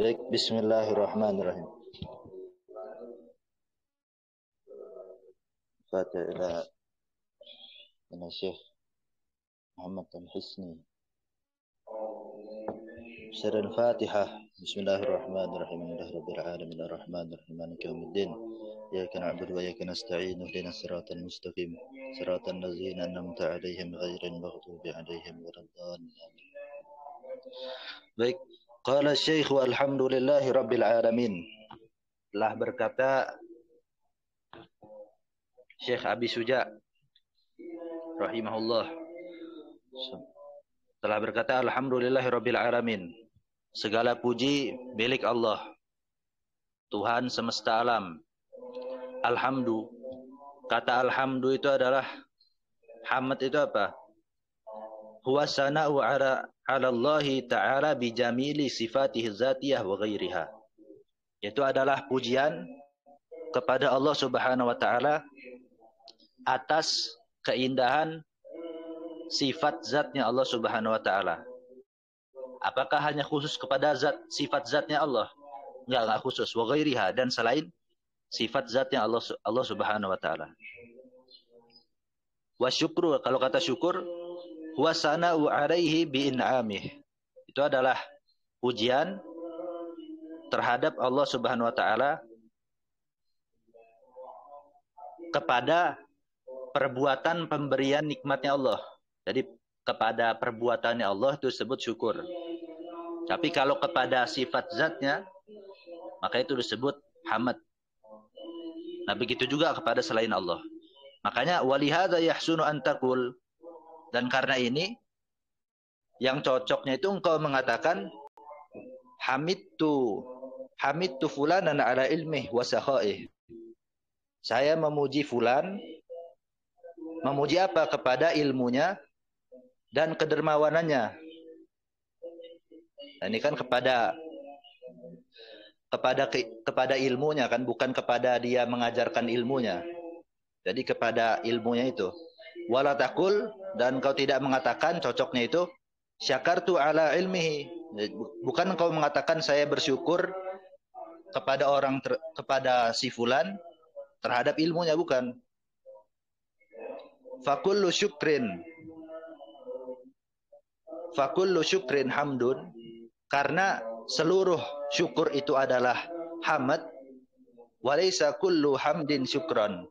Baik, bismillahirrahmanirrahim. Fatih ila Syekh Muhammad Al-Hisni. Surah Al-Fatihah. Bismillahirrahmanirrahim. Alhamdulillahirabbil alamin arrahmanirrahim maliki yaumiddin. Iyyaka na'budu wa iyyaka nasta'in. Ihdinas siratal mustaqim. Siratal ladzina an'amta 'alaihim ghairil maghdubi 'alaihim waladdallin. Baik, qala Syekh walhamdulillahirabbil alamin. Telah berkata Syekh Abi Suja rahimahullah, telah berkata alhamdulillahirabbil alamin. Segala puji milik Allah, Tuhan semesta alam. Alhamdu, kata alhamdu itu adalah, hamd itu apa? Huwa sana'u ala Allahi ta'ala bijamili sifatihi dzatiyah wa ghairiha. Itu adalah pujian kepada Allah Subhanahu wa taala atas keindahan sifat zatnya Allah Subhanahu wa taala. Apakah hanya khusus kepada sifat zatnya Allah? Enggak khusus. Wa ghairiha, dan selain sifat zatnya Allah Subhanahu wa taala. Wa syukru, kalau kata syukur, huwa sana'u 'alaihi bi in'amih. Itu adalah pujian terhadap Allah Subhanahu wa taala kepada perbuatan pemberian nikmatnya Allah. Jadi kepada perbuatannya Allah itu disebut syukur. Tapi kalau kepada sifat zatnya, maka itu disebut hamd. Nah, begitu juga kepada selain Allah. Makanya walihadza yahsunu an taqul, dan karena ini yang cocoknya itu engkau mengatakan hamidtu fulanan ala ilmih wa sakhaih. Saya memuji fulan, memuji apa? Kepada ilmunya dan kedermawanannya. Nah, ini kan kepada ilmunya kan, bukan kepada dia mengajarkan ilmunya. Jadi kepada ilmunya itu. Wala taqul, dan kau tidak mengatakan, cocoknya itu syakartu ala ilmihi. Bukan kau mengatakan saya bersyukur kepada kepada si fulan terhadap ilmunya, bukan. Fakullu syukrin hamdun, karena seluruh syukur itu adalah hamd. Walaysa kullu hamdin syukran,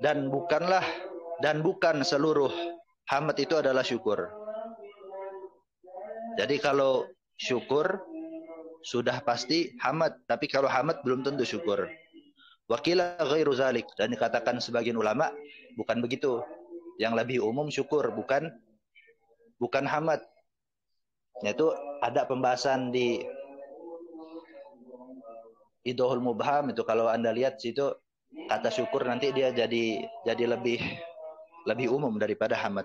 dan bukan seluruh hamd itu adalah syukur. Jadi kalau syukur sudah pasti hamd, tapi kalau hamd belum tentu syukur. Wakila ghairu zalik, dan dikatakan sebagian ulama bukan begitu. Yang lebih umum syukur, bukan hamd. Yaitu ada pembahasan di Idhul Mubham itu, kalau Anda lihat situ kata syukur nanti dia jadi lebih umum daripada hamd.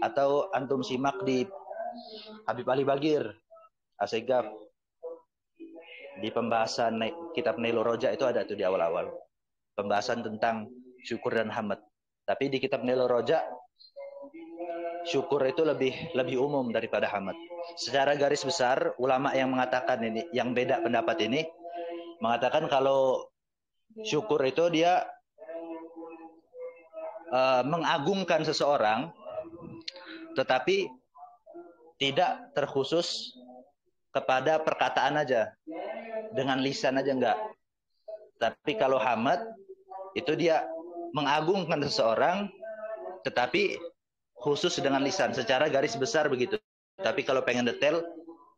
Atau antum simak di Habib Ali Bagir Asegaf di pembahasan kitab Nailur Roja, itu ada tuh di awal-awal pembahasan tentang syukur dan hamd. Tapi di kitab Nailur Roja syukur itu lebih umum daripada hamd. Secara garis besar ulama yang mengatakan ini, yang beda pendapat ini, mengatakan kalau syukur itu dia mengagungkan seseorang, tetapi tidak terkhusus kepada perkataan aja, dengan lisan aja enggak. Tapi kalau hamd itu dia mengagungkan seseorang, tetapi khusus dengan lisan, secara garis besar begitu. Tapi kalau pengen detail,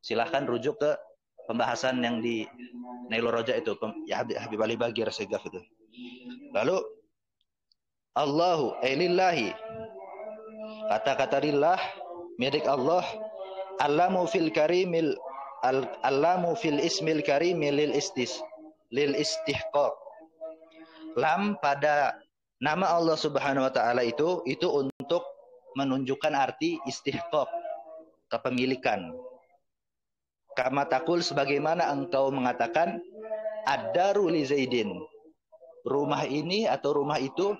silahkan rujuk ke pembahasan yang di Nailur Roja itu, ya Habib Ali Bagir Segaf itu. Lalu Allahu lillahi, kata-kata lillah milik Allah. Allamu fil ismil karimil lil istihqaq. Lam pada nama Allah Subhanahu wa taala itu untuk menunjukkan arti istihqaq, kepemilikan. Kama taqul, sebagaimana engkau mengatakan ad-daru li Zaidin, rumah ini atau rumah itu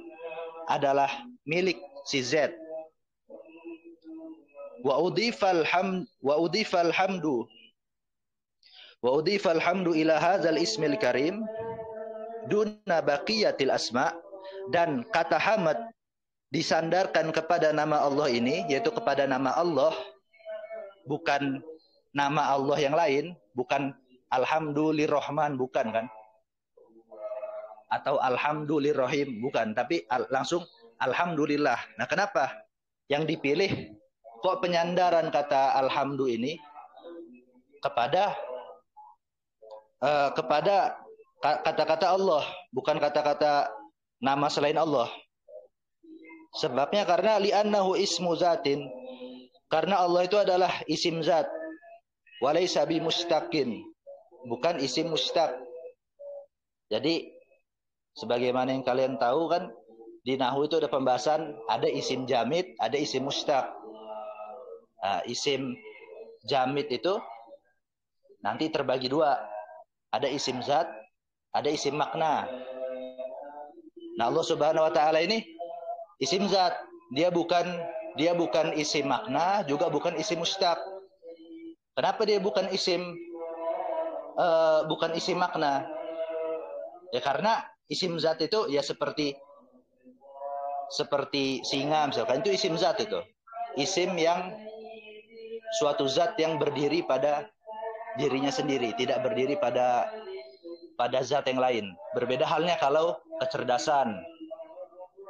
adalah milik si Z. Wa udhifal hamdu Wa udhifa alhamdu ila hadzal ismil karim duna baqiyatil asma, dan kata hamad disandarkan kepada nama Allah ini, yaitu kepada nama Allah, bukan nama Allah yang lain, bukan alhamdulillahirrahman, bukan kan? Atau alhamdulillahirrahim, bukan, tapi langsung alhamdulillah. Nah, kenapa yang dipilih kok penyandaran kata alhamdu ini kepada kata-kata Allah, bukan kata-kata nama selain Allah? Sebabnya karena li'annahu ismu zatin, karena Allah itu adalah isim zat, walaysa bimustaqin, bukan isim mustaq. Jadi sebagaimana yang kalian tahu kan, di nahwu itu ada pembahasan, ada isim jamid, ada isim mustaq. Nah, isim jamid itu nanti terbagi dua, ada isim zat, ada isim makna. Nah, Allah Subhanahu wa taala ini isim zat, dia bukan isim makna, juga bukan isim mustaq. Kenapa dia bukan isim makna? Ya karena isim zat itu ya seperti singa misalkan, itu isim zat, itu isim yang suatu zat yang berdiri pada dirinya sendiri, tidak berdiri pada zat yang lain. Berbeda halnya kalau kecerdasan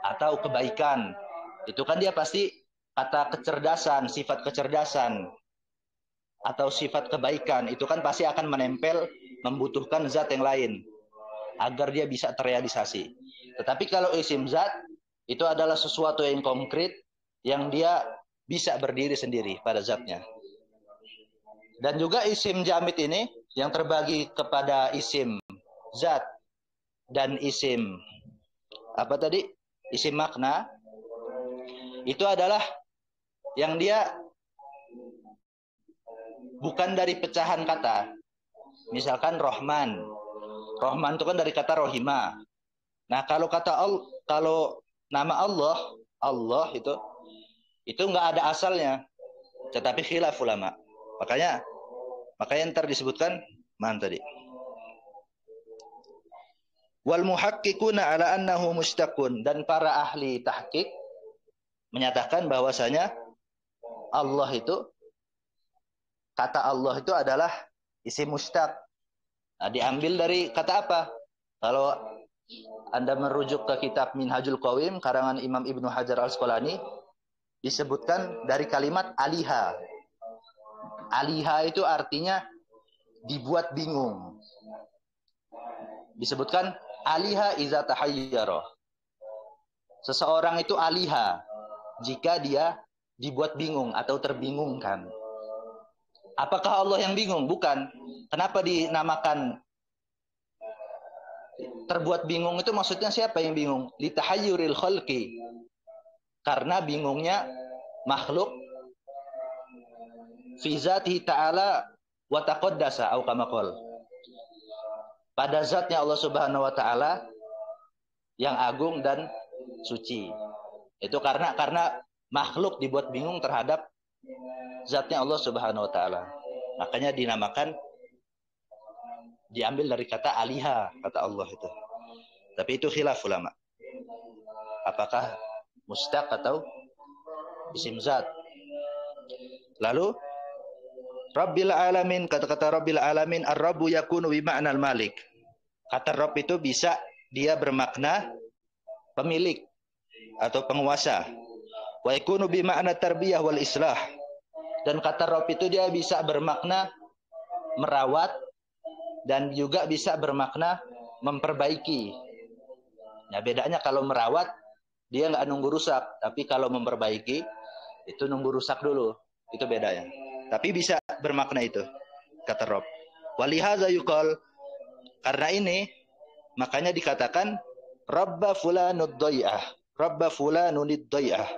atau kebaikan, itu kan dia pasti kata kecerdasan, sifat kecerdasan atau sifat kebaikan itu kan pasti akan menempel, membutuhkan zat yang lain agar dia bisa terrealisasi. Tetapi kalau isim zat itu adalah sesuatu yang konkret yang dia bisa berdiri sendiri pada zatnya. Dan juga isim jamid ini yang terbagi kepada isim zat dan isim apa tadi? Isim makna, itu adalah yang dia bukan dari pecahan kata. Misalkan Rahman. Rahman itu kan dari kata rohima. Nah, kalau kalau nama Allah itu nggak ada asalnya, tetapi khilaf ulama. Makanya ntar disebutkan mana tadi? Wal muhaqqiquna ala annahu mustaqun, dan para ahli tahqiq menyatakan bahwasanya Allah itu, kata Allah itu adalah isim mustaq. Nah, diambil dari kata apa? Kalau Anda merujuk ke kitab Minhajul Qawim karangan Imam Ibnu Hajar Al-Asqalani, disebutkan dari kalimat aliha. Aliha itu artinya dibuat bingung. Disebutkan aliha iza tahayyara. Seseorang itu aliha jika dia dibuat bingung atau terbingungkan. Apakah Allah yang bingung? Bukan. Kenapa dinamakan terbuat bingung itu? Maksudnya siapa yang bingung? Litahayyuril khalqi. Karena bingungnya makhluk fi zatihi ta'ala wa taqaddasa au kama qala. Pada zatnya Allah Subhanahu wa taala yang agung dan suci. Itu karena makhluk dibuat bingung terhadap zatnya Allah Subhanahu wa taala. Makanya dinamakan, diambil dari kata aliha, kata Allah itu. Tapi itu khilaf ulama. Apakah mustaq atau isim zat? Lalu Rabbil alamin, kata-kata Rabbil alamin, ar-rabbu yakunu bi ma'nal malik. Kata Rabb itu bisa dia bermakna pemilik atau penguasa. Wa yakunu bi ma'na tarbiyah wal islah. Dan kata Rabb itu dia bisa bermakna merawat dan juga bisa bermakna memperbaiki. Nah, bedanya kalau merawat dia nggak nunggu rusak, tapi kalau memperbaiki itu nunggu rusak dulu. Itu bedanya. Tapi bisa bermakna itu, kata Rabb. Walihaza yuqal, karena ini makanya dikatakan Rabba fulanud dhai'ah. Rabba fulanunid dhai'ah.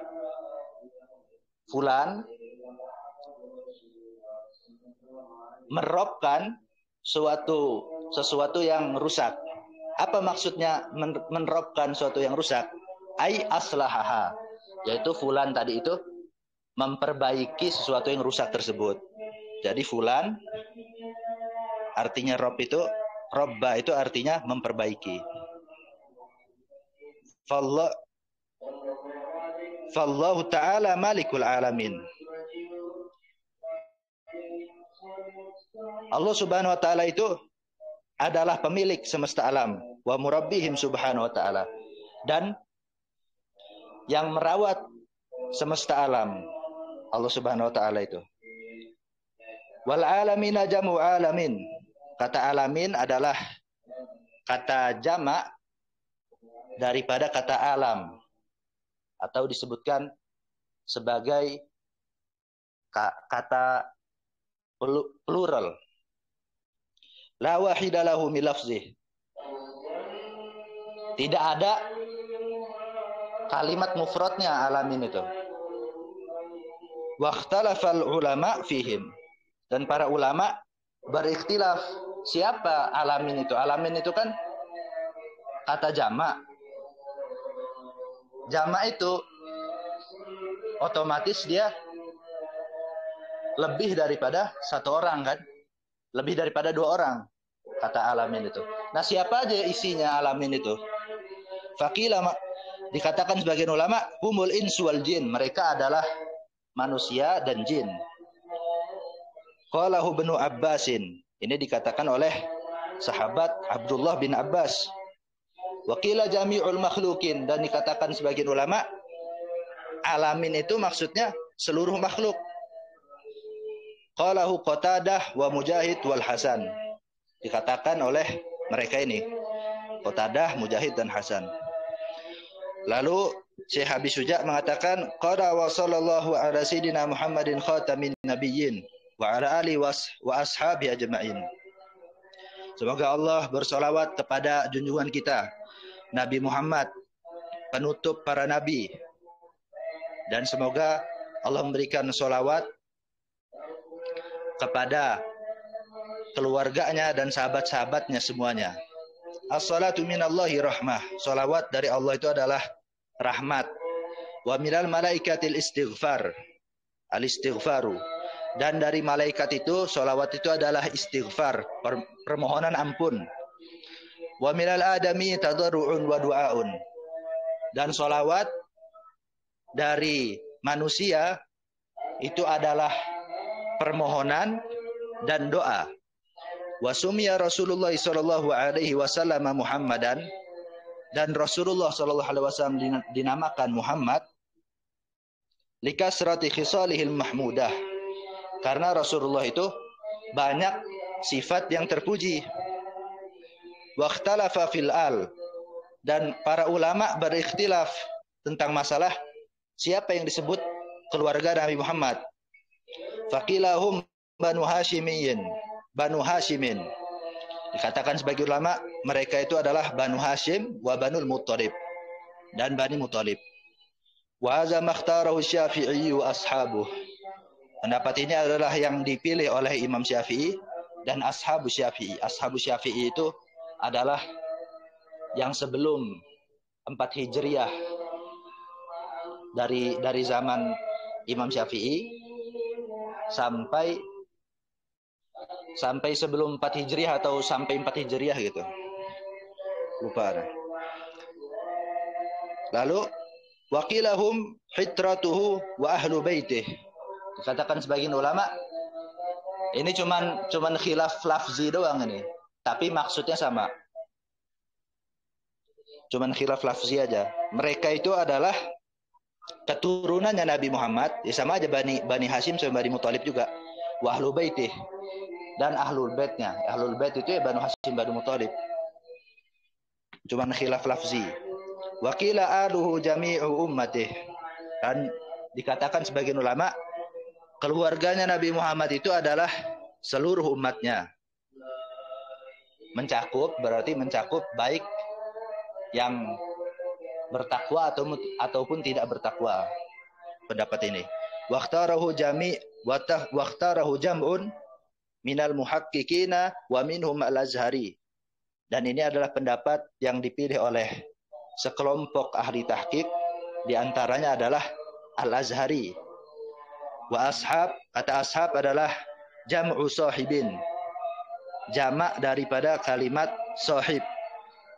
Fulan merobkan sesuatu yang rusak. Apa maksudnya menerobkan sesuatu yang rusak? Ai aslahaha, yaitu fulan tadi itu memperbaiki sesuatu yang rusak tersebut. Jadi fulan Artinya Rabb itu, Robba itu artinya memperbaiki. Fallahu ta'ala malikul alamin. Allah subhanahu wa ta'ala itu adalah pemilik semesta alam. Wa murabbihim subhanahu wa ta'ala. Dan yang merawat semesta alam. Allah subhanahu wa ta'ala itu. Wal alamina jamu alamin. Kata alamin adalah kata jamak daripada kata alam. Atau disebutkan sebagai kata plural. La wahida lahu min lafzih. Tidak ada kalimat mufradnya alamin itu. Wa ikhtalafal ulama fihim. Dan para ulama berikhtilaf siapa alamin itu. Alamin itu kan kata jamak. Jamak itu otomatis dia lebih daripada satu orang kan? Lebih daripada dua orang kata alamin itu. Nah, siapa aja isinya alamin itu? Faqila, dikatakan sebagian ulama, humul insu wal jin. Mereka adalah manusia dan jin. Qalahu Ibnu Abbasin. Ini dikatakan oleh sahabat Abdullah bin Abbas. Waqila jami'ul makhlukin. Dan dikatakan sebagian ulama, alamin itu maksudnya seluruh makhluk. Qalahu Qatadah wa Mujahid wal Hasan. Dikatakan oleh mereka ini, Qatadah, Mujahid dan Hasan. Lalu Syekh Habib Syuja' mengatakan, qala wa sallallahu ala sayyidina Muhammadin khatamin nabiyyin wa ala alihi wa ashabi ajma'in. Semoga Allah bersolawat kepada junjungan kita Nabi Muhammad, penutup para nabi, dan semoga Allah memberikan solawat kepada keluarganya dan sahabat-sahabatnya semuanya. As-salatu minallahi rahmah. Salawat dari Allah itu adalah rahmat. Wa minal malaikatil istighfar. Al-istighfaru. Dan dari malaikat itu, salawat itu adalah istighfar, permohonan ampun. Wa minal adami tadarru'un wa du'aun. Dan salawat dari manusia itu adalah permohonan dan doa. Wa sumiya Rasulullah sallallahu alaihi wasallam Muhammadan, dan Rasulullah sallallahu alaihi wasallam dinamakan Muhammad likasrati khisalihil mahmudah, karena Rasulullah itu banyak sifat yang terpuji. Wa ikhtalafa fil al, dan para ulama berikhtilaf tentang masalah siapa yang disebut keluarga Nabi Muhammad. Faqilahum Banu Hashimiyin, Banu Hashimin. Dikatakan sebagai ulama, mereka itu adalah Banu Hashim wa Banul Muttalib, dan Bani Muttalib. Wa hadza makhtarahu Syafi'i wa ashabuh. Pendapat ini adalah yang dipilih oleh Imam Syafi'i dan ashabu Syafi'i. Ashabu Syafi'i itu adalah yang sebelum 4 Hijriah, dari zaman Imam Syafi'i sampai sebelum 4 Hijriah atau sampai 4 Hijriah gitu. Lupa. Lalu waqilahum hitratuhu wa ahlu baitih. Dikatakan sebagian ulama ini cuman khilaf lafzi doang ini, tapi maksudnya sama. Cuman khilaf lafzi aja. Mereka itu adalah keturunannya Nabi Muhammad, ya sama aja Bani Hashim sama Bani Muttalib juga. Wa ahlu baitih, dan ahlul baitnya. Ahlul bait itu ya Banu Hashim, Banu Muttalib. Cuman khilaf lafzi. Wa qila aluhu jami'u ummatih. Dan dikatakan sebagian ulama, keluarganya Nabi Muhammad itu adalah seluruh umatnya. Berarti mencakup baik yang bertakwa ataupun tidak bertakwa. Pendapat ini. Waqtarahu jam'un minal muhaqqiqina wa minhum al-Azhari. Dan ini adalah pendapat yang dipilih oleh sekelompok ahli tahqiq, di antaranya adalah Al-Azhari. Wa ashab, kata ashab adalah jam'u sahibin. jamak daripada kalimat sahib.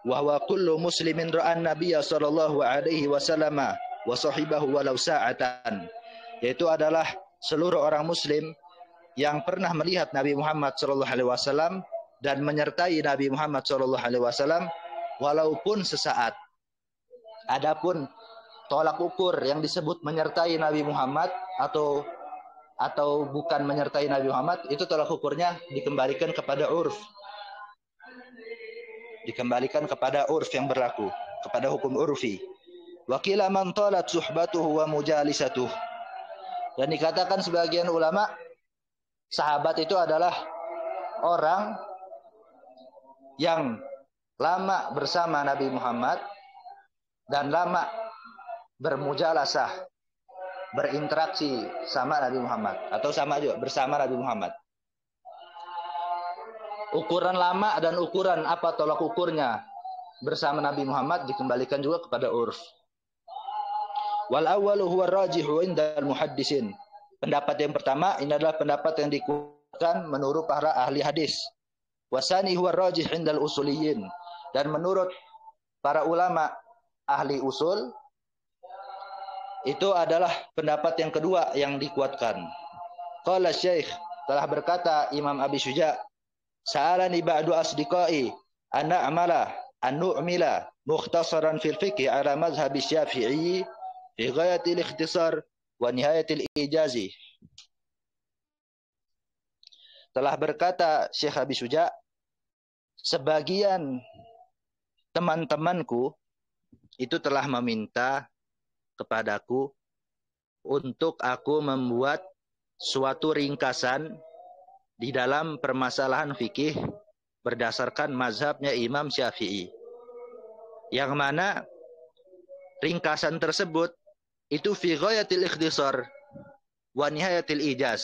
Wa huwa kullu muslimin ra'an nabiyya sallallahu alaihi wasallam wa sahibahu walau sa'atan. Yaitu adalah seluruh orang muslim yang pernah melihat Nabi Muhammad sallallahu alaihi wasallam dan menyertai Nabi Muhammad sallallahu alaihi wasallam walaupun sesaat. Adapun tolak ukur yang disebut menyertai Nabi Muhammad atau bukan menyertai Nabi Muhammad, itu tolak ukurnya dikembalikan kepada urf. Dikembalikan kepada urf yang berlaku, kepada hukum urfi. Wa qila man talat suhbatuhu wa mujalisatuh. Dan dikatakan sebagian ulama, sahabat itu adalah orang yang lama bersama Nabi Muhammad dan lama bermujalasah, berinteraksi sama Nabi Muhammad, atau sama juga bersama Nabi Muhammad. Ukuran lama dan ukuran apa tolak ukurnya bersama Nabi Muhammad dikembalikan juga kepada urf. Wal awwalu huwa rajihu indal muhaddisin. Pendapat yang pertama ini adalah pendapat yang dikuatkan menurut para ahli hadis. Wasani huwa rajih indal usuliyin. Dan menurut para ulama ahli usul, itu adalah pendapat yang kedua yang dikuatkan. Qala Syekh, telah berkata Imam Abi Syuja', sa'alani ba'du asdiqai an nu'mila mukhtasaran fil fiqh ala mazhab Syafi'i fi ghayatil ikhtisar wa nihayatil ijazi. Telah berkata Syekh Abi Syuja', sebagian teman-temanku itu telah meminta kepadaku untuk aku membuat suatu ringkasan di dalam permasalahan fikih berdasarkan mazhabnya Imam Syafi'i. Yang mana ringkasan tersebut itu fi ghayatil ikhtisar wa nihayatil ijaz.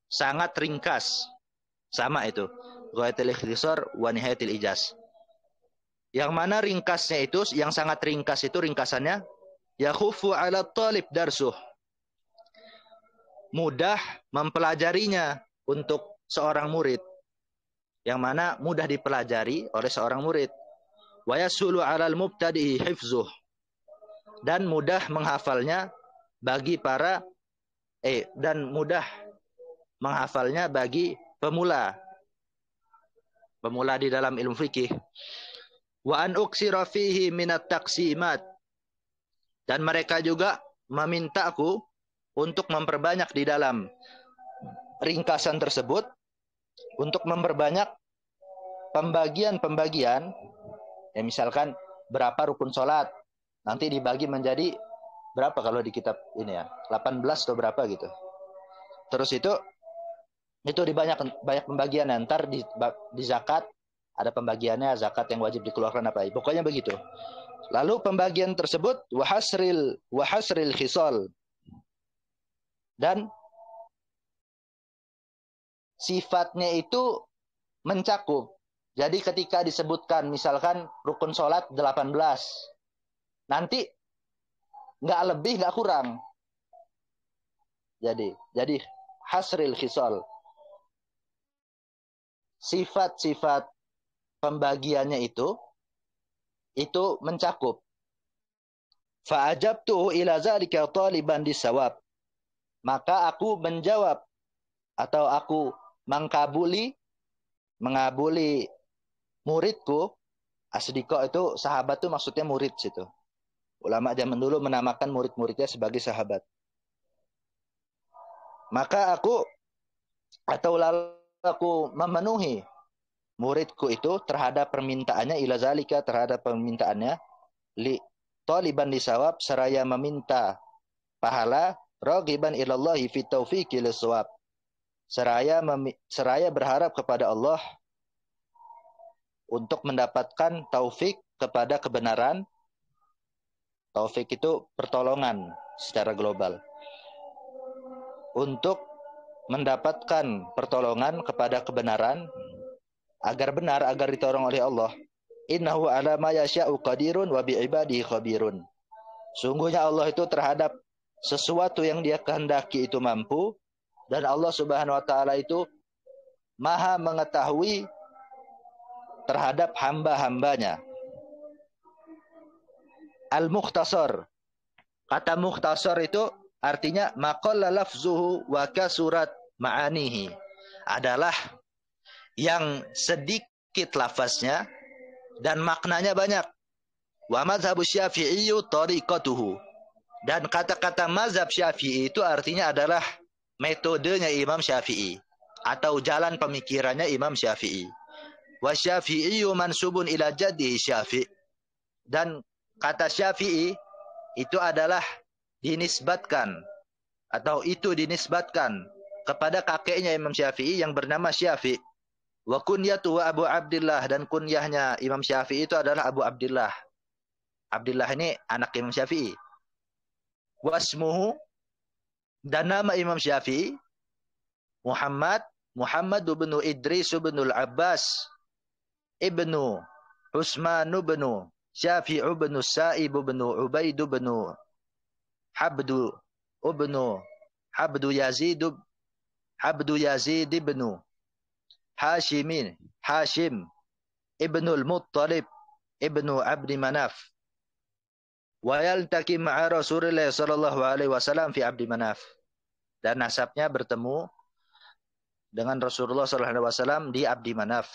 Sangat ringkas. Sama itu. Ghayatil ikhtisar wa nihayatil ijaz. Yang mana ringkasnya itu, yang sangat ringkas itu ringkasannya, yakhufu ala talib darsuh. Mudah mempelajarinya untuk seorang murid, yang mana mudah dipelajari oleh seorang murid. Wa yasulu 'alal mubtadi'i hifzuh, dan mudah menghafalnya bagi para dan mudah menghafalnya bagi pemula di dalam ilmu fikih. Wa an uksira fihi minat taqsimat, dan mereka juga memintaku untuk memperbanyak di dalam ringkasan tersebut, untuk memperbanyak pembagian-pembagian. Ya, misalkan berapa rukun sholat, nanti dibagi menjadi berapa kalau di kitab ini ya, 18 atau berapa gitu. Terus itu banyak pembagian. Ntar di zakat ada pembagiannya, zakat yang wajib dikeluarkan apa. Pokoknya begitu. Lalu pembagian tersebut wahasril khisal, dan sifatnya itu mencakup. Jadi ketika disebutkan misalkan rukun sholat 18, nanti nggak lebih nggak kurang. Jadi hasril khisal. Sifat-sifat pembagiannya itu mencakup. Fa'ajabtuhu ila zalika taliban disawab. Maka aku menjawab atau aku mengabuli muridku. Asdiqo itu sahabat itu maksudnya murid situ. Ulama zaman dulu menamakan murid-muridnya sebagai sahabat. Maka aku memenuhi muridku itu terhadap permintaannya, ila zalika, terhadap permintaannya, li taliban disawab, seraya meminta pahala, ragiban ilallahi fi taufiqi lisawab, seraya berharap kepada Allah untuk mendapatkan taufik kepada kebenaran. Taufik itu pertolongan secara global. Untuk mendapatkan pertolongan kepada kebenaran, agar benar, agar ditolong oleh Allah. Innahu ala ma yasha'u qadirun wa bi'ibadihi khabirun. Sungguhnya Allah itu terhadap sesuatu yang Dia kehendaki itu mampu, dan Allah Subhanahu wa taala itu Maha mengetahui terhadap hamba-hambanya. Al-mukhtasar. Kata mukhtasar itu artinya maqalla lafzuhu wa kasurat ma'anihi. Adalah yang sedikit lafaznya dan maknanya banyak. Wa mazhabu Syafi'i tariqatuhu. Dan kata-kata mazhab Syafi'i itu artinya adalah metodenya Imam Syafi'i atau jalan pemikirannya Imam Syafi'i. Wa Syafi'i mansubun ila jaddihi Syafi'. Dan kata Syafi'i itu adalah dinisbatkan atau itu dinisbatkan kepada kakeknya Imam Syafi'i yang bernama Syafi'. Wa kunyatuhu Abu Abdillah, dan kunyahnya Imam Syafi'i itu adalah Abu Abdillah. Abdillah ini anak Imam Syafi'i. Wasmuhu, dan nama Imam Syafi'i Muhammad bin Idris bin Al-Abbas ibnu Usman bin Syafi'i bin Sa'ib bin Ubaid bin Habdu Yazid bin Hashim ibnu Al-Muttalib ibnu Abdi Manaf. Wa yaltaqi ma'a Rasulillah sallallahu alaihi wasallam fi Abdi Manaf. Dan nasabnya bertemu dengan Rasulullah sallallahu alaihi wasallam di Abdi Manaf.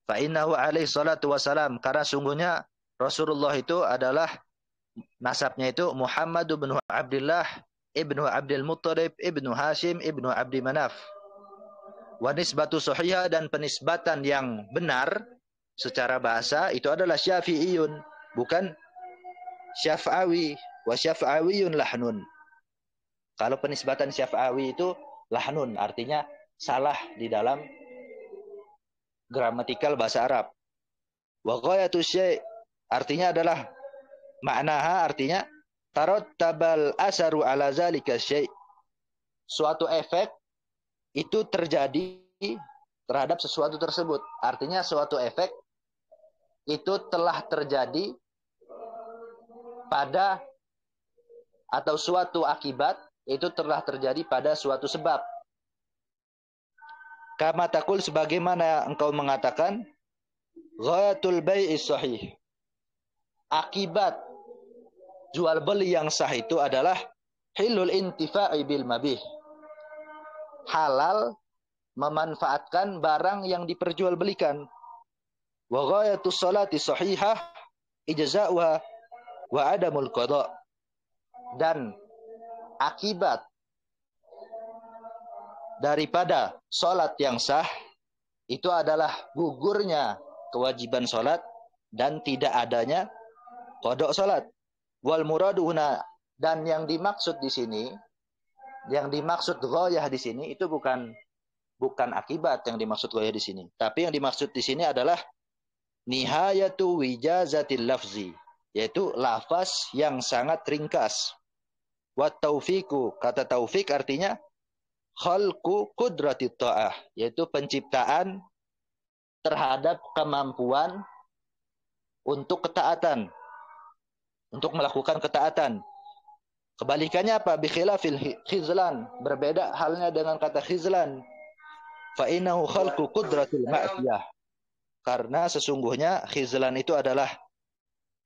Fa innahu alaihi salatu wasalam, karena sungguhnya Rasulullah itu adalah nasabnya itu Muhammad bin Abdullah ibnu Abdul Muttalib ibnu Hashim ibnu Abdi Manaf. Wa nisbatu sahihah, dan penisbatan yang benar secara bahasa itu adalah Syafi'iyun, bukan Syaf'awi. Wa Syaf'awiyun lahnun. Kalau penisbatan Syaf'awi itu lahnun, artinya salah di dalam gramatikal bahasa Arab. Wa ghayatu syai', artinya adalah maknaha, artinya tarattabal asaru ala zalika syai'. Suatu efek itu terjadi terhadap sesuatu tersebut. Artinya suatu efek itu telah terjadi pada, atau suatu akibat itu telah terjadi pada suatu sebab. Kama taqul, sebagaimana engkau mengatakan, ghayatul bai'i sahih. Akibat jual beli yang sah itu adalah hilul intifa'i bil mabih. Halal memanfaatkan barang yang diperjualbelikan. Wa ghayatus salati sahihah ijza'uha wa adamul qada. Dan akibat daripada salat yang sah itu adalah gugurnya kewajiban salat dan tidak adanya qada salat. Wal muradu huna, dan yang dimaksud di sini, yang dimaksud ghayah di sini itu bukan akibat yang dimaksud ghayah di sini, tapi yang dimaksud di sini adalah nihayatu wijazatil lafzi, yaitu lafaz yang sangat ringkas. Wa taufiku, kata taufik artinya khalqu qudratit ta'ah, yaitu penciptaan terhadap kemampuan untuk ketaatan, untuk melakukan ketaatan. Kebalikannya apa? Bi khilafil khizlan, berbeda halnya dengan kata khizlan. Fa innahu khalqu qudratil ma'siyah, karena sesungguhnya khizlan itu adalah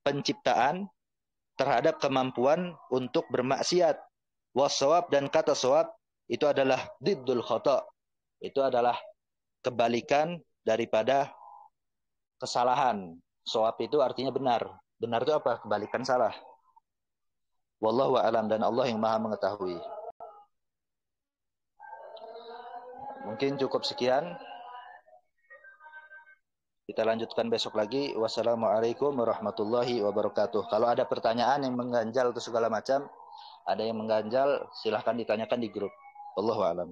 penciptaan terhadap kemampuan untuk bermaksiat. Wasawab, dan kata sawab itu adalah diddul khata', itu adalah kebalikan daripada kesalahan. Sawab itu artinya benar. Benar itu apa? Kebalikan salah. Wallahu a'lam, dan Allah yang Maha mengetahui. Mungkin cukup sekian. Kita lanjutkan besok lagi. Wassalamualaikum warahmatullahi wabarakatuh. Kalau ada pertanyaan yang mengganjal atau segala macam, ada yang mengganjal, silahkan ditanyakan di grup. Wallahu a'lam.